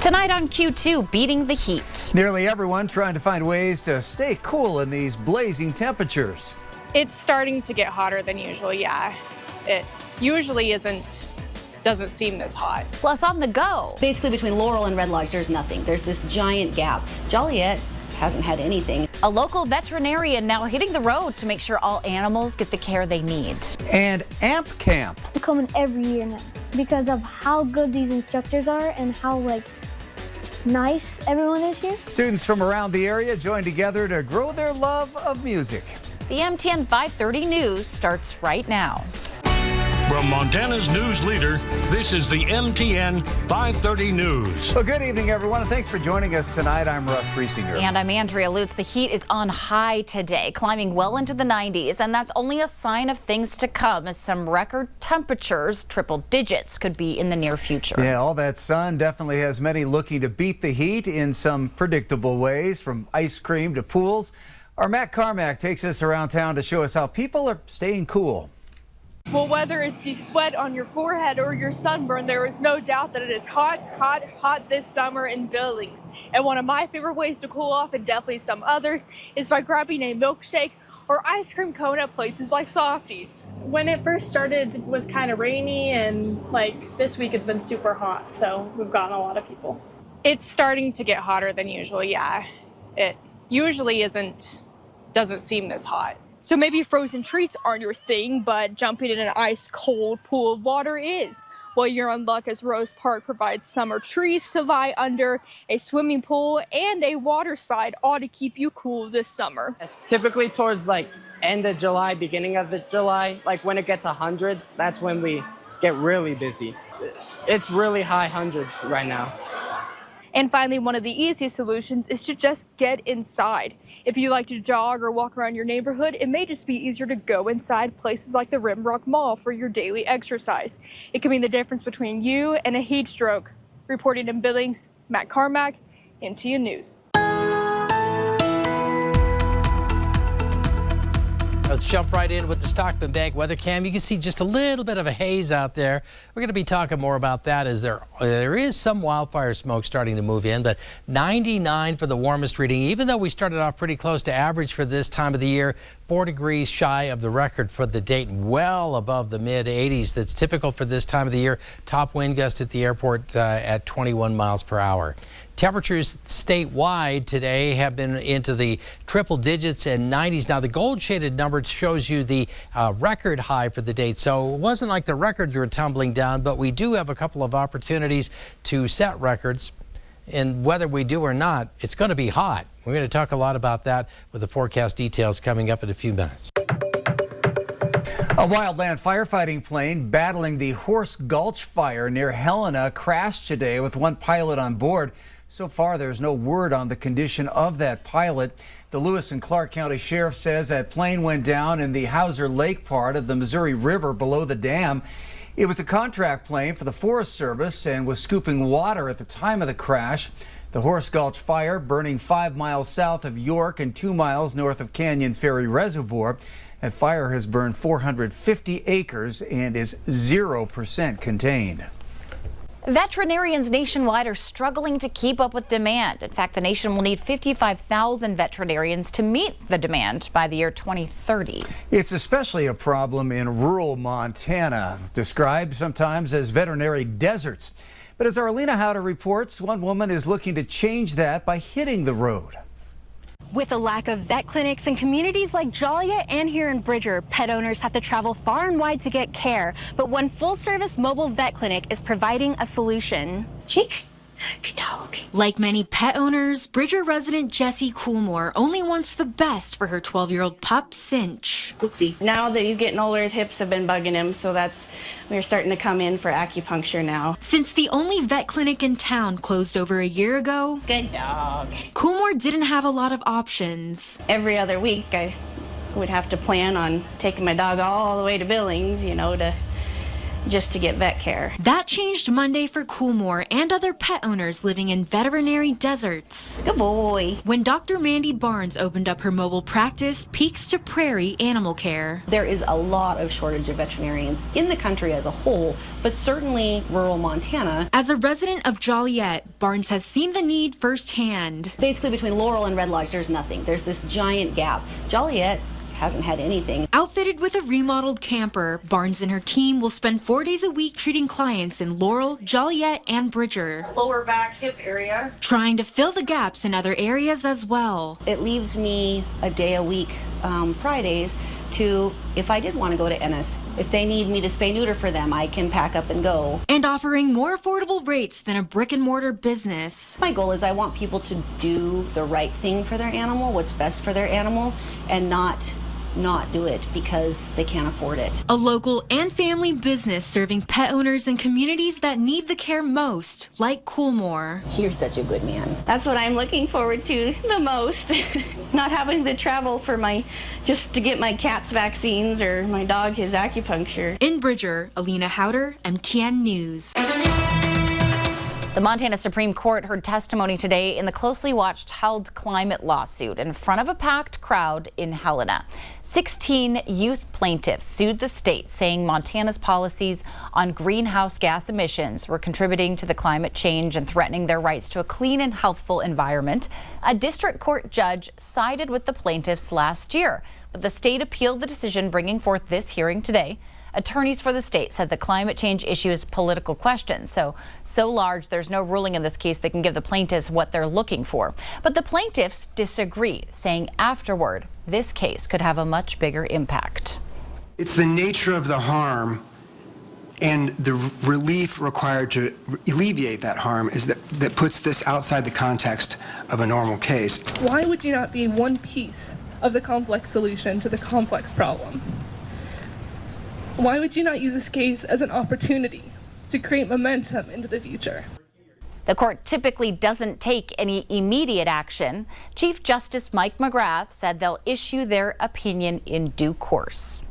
Tonight on Q2, beating the heat. Nearly everyone trying to find ways to stay cool in these blazing temperatures. It's starting to get hotter than usual, yeah. It usually doesn't seem this hot. Plus on the go. Basically between Laurel and Red Lodge, there's nothing. There's this giant gap. Joliet hasn't had anything. A local veterinarian now hitting the road to make sure all animals get the care they need. And AMP Camp. I'm coming every year now because of how good these instructors are and how nice everyone is here. Students from around the area join together to grow their love of music. The MTN 530 news starts right now. From Montana's news leader, this is the MTN 530 News. Well, good evening, everyone, and thanks for joining us tonight. I'm Russ Riesinger. And I'm Andrea, Lutz. The heat is on high today, climbing well into the 90s, and that's only a sign of things to come as some record temperatures, triple digits, could be in the near future. Yeah, all that sun definitely has many looking to beat the heat in some predictable ways, from ice cream to pools. Our Matt Carmack takes us around town to show us how people are staying cool. Well, whether it's the sweat on your forehead or your sunburn, there is no doubt that it is hot, hot, hot this summer in Billings. And one of my favorite ways to cool off, and definitely some others, is by grabbing a milkshake or ice cream cone at places like Softies. When it first started, it was kind of rainy, and this week it's been super hot, so we've gotten a lot of people. It's starting to get hotter than usual, yeah. It usually doesn't seem this hot. So maybe frozen treats aren't your thing, but jumping in an ice-cold pool of water is. Well, you're in luck, as Rose Park provides summer trees to lie under, a swimming pool, and a water slide, all to keep you cool this summer. It's typically towards end of July, beginning of July, when it gets to hundreds, that's when we get really busy. It's really high hundreds right now. And finally, one of the easiest solutions is to just get inside. If you like to jog or walk around your neighborhood, it may just be easier to go inside places like the Rimrock Mall for your daily exercise. It can mean the difference between you and a heat stroke. Reporting in Billings, Matt Carmack, MTN News. Let's jump right in with the Stockman Bank weather cam. You can see just a little bit of a haze out there. We're going to be talking more about that as there is some wildfire smoke starting to move in, but 99 for the warmest reading, even though we started off pretty close to average for this time of the year, 4 degrees shy of the record for the date, well above the mid 80s. That's typical for this time of the year. Top wind gust at the airport at 21 miles per hour. Temperatures statewide today have been into the triple digits and 90s. Now, the gold shaded number shows you the record high for the date. So it wasn't like the records were tumbling down, but we do have a couple of opportunities to set records. And whether we do or not, it's going to be hot. We're going to talk a lot about that with the forecast details coming up in a few minutes. A wildland firefighting plane battling the Horse Gulch fire near Helena crashed today with one pilot on board. So far, there's no word on the condition of that pilot. The Lewis and Clark County Sheriff says that plane went down in the Hauser Lake part of the Missouri River below the dam. It was a contract plane for the Forest Service and was scooping water at the time of the crash. The Horse Gulch fire burning 5 miles south of York and 2 miles north of Canyon Ferry Reservoir. That fire has burned 450 acres and is 0% contained. Veterinarians nationwide are struggling to keep up with demand. In fact, the nation will need 55,000 veterinarians to meet the demand by the year 2030. It's especially a problem in rural Montana, described sometimes as veterinary deserts. But as Arlena Howder reports, one woman is looking to change that by hitting the road. With a lack of vet clinics in communities like Joliet and here in Bridger, pet owners have to travel far and wide to get care. But one full-service mobile vet clinic is providing a solution. Chick, good dog. Like many pet owners, Bridger resident Jessie Coolmore only wants the best for her 12-year-old pup, Cinch. Oopsie. Now that he's getting older, his hips have been bugging him, so we're starting to come in for acupuncture now. Since the only vet clinic in town closed over a year ago, Good dog. Coolmore didn't have a lot of options. Every other week, I would have to plan on taking my dog all the way to Billings, to just to get vet care. That changed Monday for Coolmore and other pet owners living in veterinary deserts. Good boy. When Dr. Mandy Barnes opened up her mobile practice, Peaks to Prairie Animal Care. There is a lot of shortage of veterinarians in the country as a whole, but certainly rural Montana. As a resident of Joliet, Barnes has seen the need firsthand. Basically between Laurel and Red Lodge, there's nothing. There's this giant gap. Joliet hasn't had anything. Outfitted with a remodeled camper, Barnes and her team will spend 4 days a week treating clients in Laurel, Joliet, and Bridger. Lower back hip area. Trying to fill the gaps in other areas as well. It leaves me a day a week, Fridays, to, if I did want to go to Ennis, if they need me to spay neuter for them, I can pack up and go. And offering more affordable rates than a brick and mortar business. My goal is I want people to do the right thing for their animal, what's best for their animal, and not do it because they can't afford it. A local and family business serving pet owners in communities that need the care most, like Coolmore. You're such a good man. That's what I'm looking forward to the most. Not having to travel for just to get my cat's vaccines or my dog his acupuncture. In Bridger, Alina Howder, MTN News. The Montana Supreme Court heard testimony today in the closely watched held climate lawsuit in front of a packed crowd in Helena. 16 youth plaintiffs sued the state, saying Montana's policies on greenhouse gas emissions were contributing to the climate change and threatening their rights to a clean and healthful environment. A district court judge sided with the plaintiffs last year, but the state appealed the decision, bringing forth this hearing today. Attorneys for the state said the climate change issue is a political question, so large there's no ruling in this case that can give the plaintiffs what they're looking for. But the plaintiffs disagree, saying afterward this case could have a much bigger impact. It's the nature of the harm and the relief required to alleviate that harm that puts this outside the context of a normal case. Why would you not be one piece of the complex solution to the complex problem? Why would you not use this case as an opportunity to create momentum into the future? The court typically doesn't take any immediate action. Chief Justice Mike McGrath said they'll issue their opinion in due course.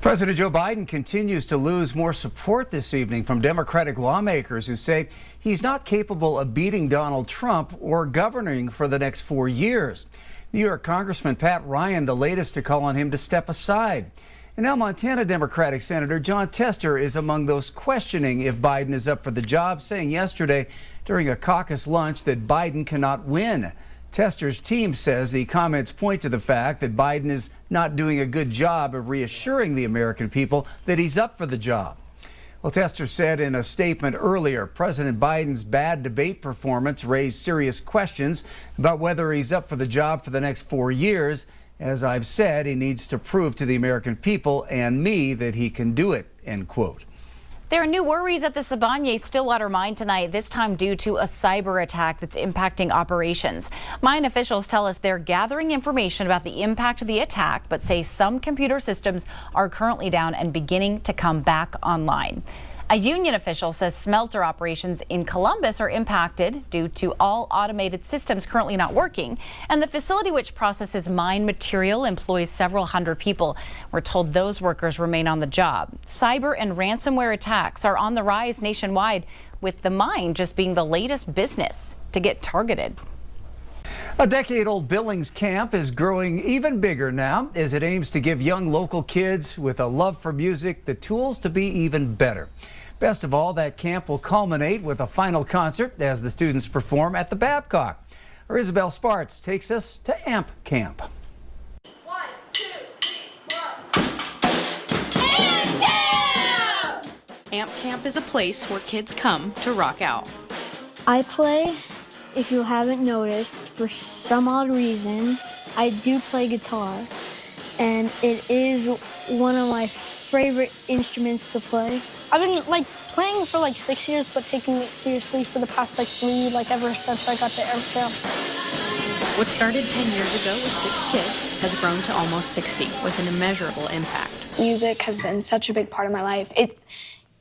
President Joe Biden continues to lose more support this evening from Democratic lawmakers who say he's not capable of beating Donald Trump or governing for the next 4 years. New York Congressman Pat Ryan, the latest to call on him to step aside. And now Montana Democratic Senator Jon Tester is among those questioning if Biden is up for the job, saying yesterday during a caucus lunch that Biden cannot win. Tester's team says the comments point to the fact that Biden is not doing a good job of reassuring the American people that he's up for the job. Well, Tester said in a statement earlier, President Biden's bad debate performance raised serious questions about whether he's up for the job for the next 4 years. As I've said, he needs to prove to the American people and me that he can do it, end quote. There are new worries at the Siboney-Stillwater mine tonight, this time due to a cyber attack that's impacting operations. Mine officials tell us they're gathering information about the impact of the attack, but say some computer systems are currently down and beginning to come back online. A union official says smelter operations in Columbus are impacted due to all automated systems currently not working, and the facility which processes mine material employs several hundred people. We're told those workers remain on the job. Cyber and ransomware attacks are on the rise nationwide, with the mine just being the latest business to get targeted. A decade-old Billings camp is growing even bigger now as it aims to give young local kids with a love for music the tools to be even better. Best of all, that camp will culminate with a final concert as the students perform at the Babcock. Our Isabel Sparts takes us to AMP Camp. 1, 2, 3, 4. AMP! AMP Camp is a place where kids come to rock out. I play, if you haven't noticed, for some odd reason, I do play guitar, and it is one of my favorite instruments to play. I've been playing for 6 years, but taking it seriously for the past 3, ever since I got to AMP Camp. What started 10 years ago with 6 kids has grown to almost 60 with an immeasurable impact. Music has been such a big part of my life. It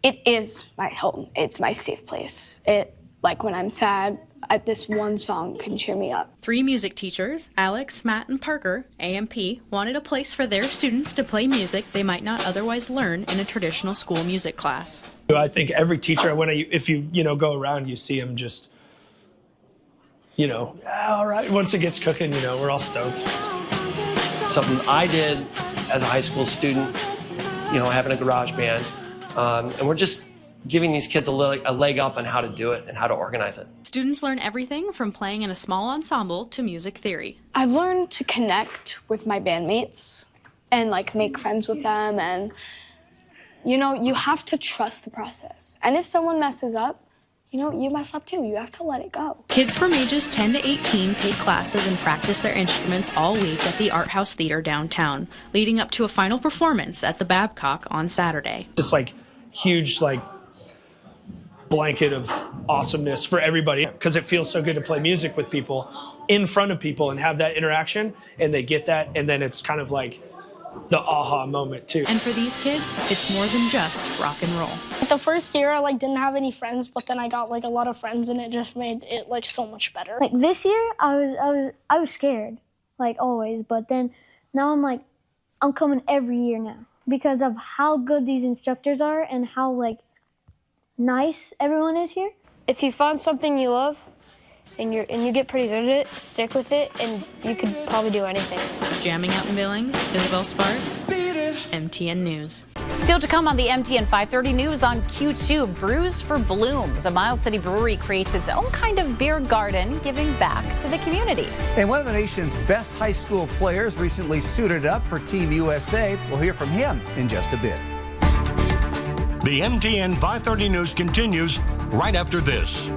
is my home. It's my safe place. When I'm sad, this one song can cheer me up. 3 music teachers, Alex, Matt, and Parker, AMP, wanted a place for their students to play music they might not otherwise learn in a traditional school music class. I think every teacher, if you go around, you see them just, all right, once it gets cooking, we're all stoked. Something I did as a high school student, having a garage band, and we're just giving these kids a leg up on how to do it and how to organize it. Students learn everything from playing in a small ensemble to music theory. I've learned to connect with my bandmates and make friends with them, and you have to trust the process. And if someone messes up, you mess up too. You have to let it go. Kids from ages 10 to 18 take classes and practice their instruments all week at the Art House Theater downtown, leading up to a final performance at the Babcock on Saturday. Just huge blanket of awesomeness for everybody, because it feels so good to play music with people, in front of people, and have that interaction, and they get that, and then it's kind of the aha moment too. And for these kids, it's more than just rock and roll. The first year I didn't have any friends, but then I got a lot of friends, and it just made it so much better. This year I was scared, always, but then now I'm coming every year now because of how good these instructors are and how nice everyone is here. If you find something you love and you get pretty good at it, stick with it, and you could probably do anything. Jamming out in Billings, Isabel Sparks, MTN News. Still to come on the MTN 530 News on Q2, Brews for Blooms. A Miles City brewery creates its own kind of beer garden, giving back to the community. And one of the nation's best high school players recently suited up for Team USA. We'll hear from him in just a bit. The MTN 530 News continues right after this.